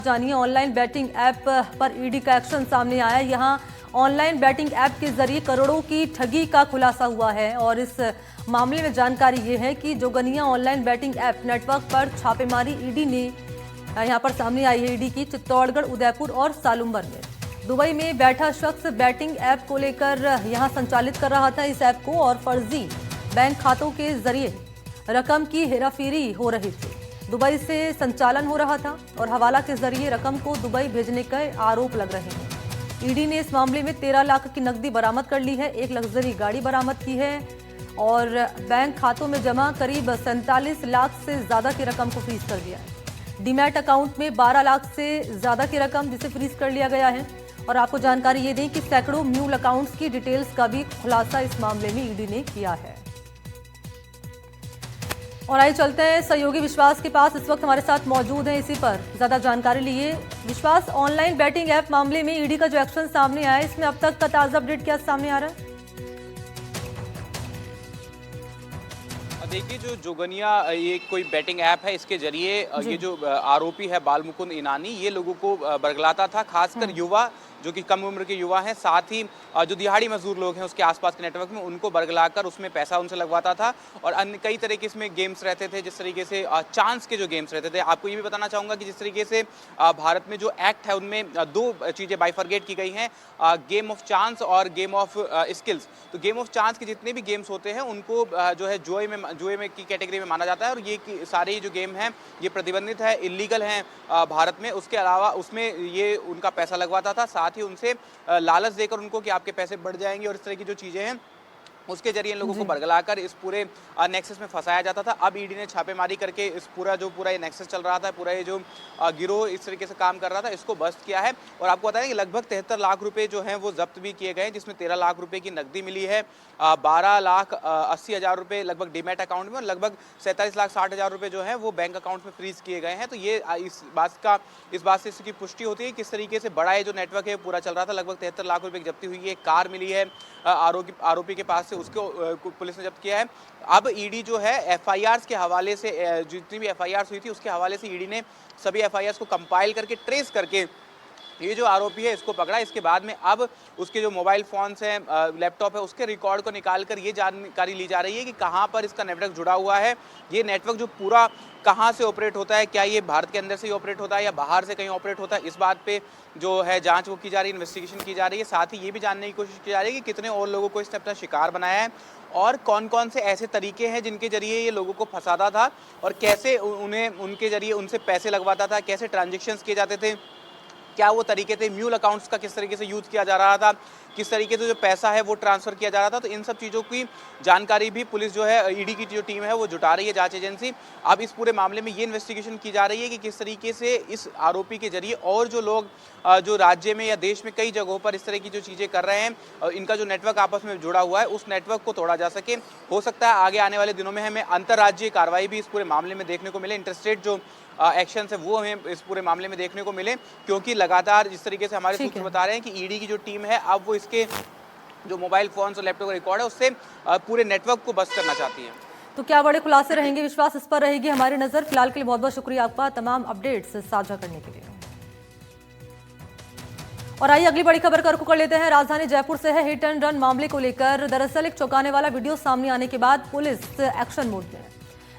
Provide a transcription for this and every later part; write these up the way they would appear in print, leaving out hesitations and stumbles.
जानिए online batting app पर ED का एक्शन सामने आया। यहां ऑनलाइन बैटिंग ऐप के जरिए करोड़ों की ठगी का खुलासा हुआ है और इस मामले में जानकारी ये है कि Jogania online batting app network पर छापेमारी ईडी ने यहां पर सामने आई है। ईडी की चित्तौड़गढ़, उदयपुर और सालुम्बर में। दुबई में बैठा शख्स बैटिंग ऐप को लेकर यहां संचालित कर रहा था इस ऐप को और फर्जी बैंक खातों के जरिए रकम की हेराफेरी हो रही थी। दुबई से संचालन हो रहा था और हवाला के जरिए रकम को दुबई भेजने के आरोप लग रहे हैं। ईडी ने इस मामले में 13 लाख की नकदी बरामद कर ली है, एक लग्जरी गाड़ी बरामद की है और बैंक खातों में जमा करीब 47 लाख से ज्यादा की रकम को फ्रीज कर दिया है। डीमैट अकाउंट में 12 लाख से ज्यादा की रकम जिसे फ्रीज कर लिया गया है। और आपको जानकारी ये दें कि सैकड़ों म्यूल अकाउंट्स की डिटेल्स का भी खुलासा इस मामले में ईडी ने किया है। और आइए चलते हैं सहयोगी विश्वास के पास, इस वक्त हमारे साथ मौजूद हैं इसी पर ज्यादा जानकारी लिए। विश्वास, ऑनलाइन बैटिंग ऐप मामले में ईडी का जो एक्शन सामने आया है, इसमें अब तक का ताजा अपडेट क्या सामने आ रहा है? देखिए, जो जोगनिया ये कोई बैटिंग ऐप है, इसके जरिए ये जो आरोपी है बालमुकुंद ईनानी, ये लोगों को बरगलाता था, खासकर युवा जो कि कम उम्र के युवा हैं, साथ ही जो दिहाड़ी मजदूर लोग हैं उसके आसपास के नेटवर्क में, उनको बरगलाकर उसमें पैसा उनसे लगवाता था। और अन्य कई तरह के इसमें गेम्स रहते थे, जिस तरीके से चांस के जो गेम्स रहते थे। आपको ये भी बताना चाहूँगा कि जिस तरीके से भारत में जो एक्ट है उनमें दो चीज़ें बाइफरगेट की गई हैं, गेम ऑफ चांस और गेम ऑफ स्किल्स। तो गेम ऑफ चांस के जितने भी गेम्स होते हैं उनको जो है जुए में की कैटेगरी में माना जाता है और ये सारे जो गेम हैं ये प्रतिबंधित है, इलीगल हैं भारत में। उसके अलावा उसमें ये उनका पैसा लगवाता था, साथ ही उनसे लालच देकर उनको कि आपके पैसे बढ़ जाएंगे और इस तरह की जो चीज़ें हैं उसके जरिए इन लोगों को बरगलाकर इस पूरे नेक्सस में फंसाया जाता था। अब ईडी ने छापेमारी करके इस पूरा ये नेक्सस चल रहा था, पूरा ये जो गिरोह इस तरीके से काम कर रहा था, इसको बस्ट किया है। और आपको बताएं कि लगभग 73 लाख रुपए जो हैं वो जब्त भी किए गए हैं, जिसमें 13 लाख रुपए की नकदी मिली है, 12,80,000 रुपए लगभग डीमैट अकाउंट में और लगभग 47,60,000 रुपए जो है वो बैंक अकाउंट में फ्रीज किए गए हैं। तो ये इस बात से इसकी पुष्टि होती है किस तरीके से बड़ा ये जो नेटवर्क है पूरा चल रहा था। लगभग 73 लाख रुपए की जब्ती हुई है। एक कार मिली है आरोपी के पास से, उसको पुलिस ने जब्त किया है। अब ईडी जो है एफआईआर्स के हवाले से, जितनी भी एफआईआर्स हुई थी उसके हवाले से ईडी ने सभी एफआईआर्स को कंपाइल करके ट्रेस करके ये जो आरोपी है इसको पकड़ा। इसके बाद में अब उसके जो मोबाइल फोन्स हैं, लैपटॉप है, उसके रिकॉर्ड को निकाल कर ये जानकारी ली जा रही है कि कहाँ पर इसका नेटवर्क जुड़ा हुआ है। ये नेटवर्क जो पूरा कहाँ से ऑपरेट होता है, क्या ये भारत के अंदर से ही ऑपरेट होता है या बाहर से कहीं ऑपरेट होता है, इस बात पे जो है जांच वो की जा रही है, इन्वेस्टिगेशन की जा रही है। साथ ही ये भी जानने की कोशिश की जा रही है कि कितने और लोगों को इसने अपना शिकार बनाया है और कौन कौन से ऐसे तरीके हैं जिनके जरिए ये लोगों को फंसाता था और कैसे उनके जरिए उनसे पैसे लगवाता था, कैसे ट्रांजेक्शन्स किए जाते थे, क्या वो तरीके थे, म्यूल अकाउंट्स का किस तरीके से यूज़ किया जा रहा था, किस तरीके से जो पैसा है वो ट्रांसफ़र किया जा रहा था। तो इन सब चीज़ों की जानकारी भी पुलिस जो है, ईडी की जो टीम है वो जुटा रही है, जांच एजेंसी। अब इस पूरे मामले में ये इन्वेस्टिगेशन की जा रही है कि किस तरीके से इस आरोपी के जरिए और जो लोग जो राज्य में या देश में कई जगहों पर इस तरह की जो चीज़ें कर रहे हैं, इनका जो नेटवर्क आपस में जुड़ा हुआ है उस नेटवर्क को तोड़ा जा सके। हो सकता है आगे आने वाले दिनों में हमें अंतर्राज्यीय कार्रवाई भी इस पूरे मामले में देखने को मिले, इंटरस्टेट जो एक्शन है वो हमें इस पूरे मामले में देखने को मिले, क्योंकि लगातार जिस तरीके से हमारे सूत्र बता रहे हैं कि ईडी की जो टीम है अब वो इसके जो मोबाइल फोन्स और लैपटॉप का रिकॉर्ड है उससे पूरे नेटवर्क को बस्ट करना चाहती है। तो क्या बड़े खुलासे रहेंगे विश्वास, इस पर रहेगी हमारी नजर। फिलहाल के लिए बहुत बहुत शुक्रिया आपका तमाम अपडेट्स साझा करने के लिए। और आइए अगली बड़ी खबर का रुख कर लेते हैं। राजधानी जयपुर से है हिट एंड रन मामले को लेकर दरअसल एक चौंकाने वाला वीडियो सामने आने के बाद पुलिस एक्शन मोड में है।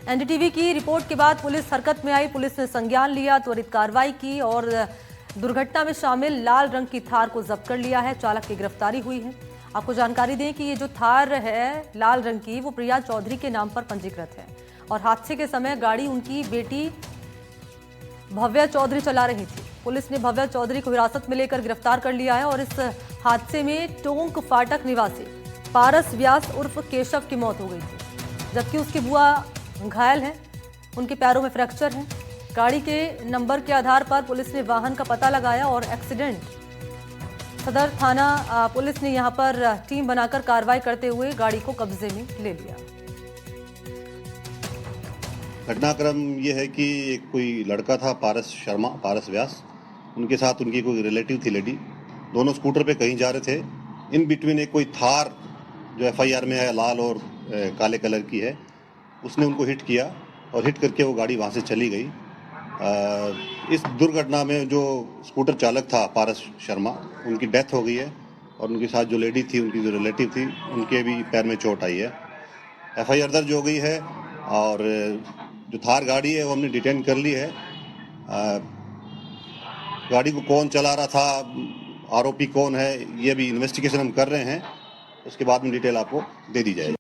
एनडीटीवी की रिपोर्ट के बाद पुलिस हरकत में आई। पुलिस ने संज्ञान लिया, त्वरित कार्रवाई की और दुर्घटना में शामिल लाल रंग की थार को जब्त कर लिया है। चालक की गिरफ्तारी हुई है। आपको जानकारी दें कि ये जो थार है लाल रंग की, वो प्रिया चौधरी के नाम पर पंजीकृत है और हादसे के समय गाड़ी उनकी बेटी भव्या चौधरी चला रही थी। पुलिस ने भव्या चौधरी को हिरासत में लेकर गिरफ्तार कर लिया है और इस हादसे में टोंक फाटक निवासी पारस व्यास उर्फ केशव की मौत हो गई थी, जबकि उसकी बुआ घायल हैं, उनके पैरों में फ्रैक्चर है। गाड़ी के नंबर के आधार पर पुलिस ने वाहन का पता लगाया और एक्सीडेंट सदर थाना पुलिस ने यहां पर टीम बनाकर कार्रवाई करते हुए गाड़ी को कब्जे में ले लिया। घटनाक्रम ये है कि एक कोई लड़का था पारस व्यास, उनके साथ उनकी कोई रिलेटिव थी लेडी, दोनों स्कूटर पे कहीं जा रहे थे। इन बिटवीन एक कोई थार जो एफआईआर में है लाल और काले कलर की है, उसने उनको हिट किया और हिट करके वो गाड़ी वहाँ से चली गई। इस दुर्घटना में जो स्कूटर चालक था पारस शर्मा, उनकी डेथ हो गई है और उनके साथ जो लेडी थी, उनकी जो रिलेटिव थी, उनके भी पैर में चोट आई है। एफआईआर दर्ज हो गई है और जो थार गाड़ी है वो हमने डिटेन कर ली है। गाड़ी को कौन चला रहा था, आरोपी कौन है, ये भी इन्वेस्टिगेशन हम कर रहे हैं, उसके बाद में डिटेल आपको दे दी जाएगी।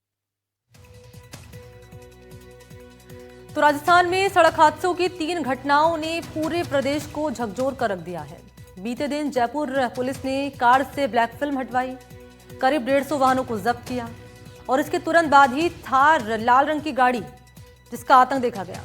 तो राजस्थान में सड़क हादसों की 3 घटनाओं ने पूरे प्रदेश को झकझोर कर रख दिया है। बीते दिन जयपुर पुलिस ने कार से ब्लैक फिल्म हटवाई, करीब 150 वाहनों को जब्त किया और इसके तुरंत बाद ही थार लाल रंग की गाड़ी जिसका आतंक देखा गया।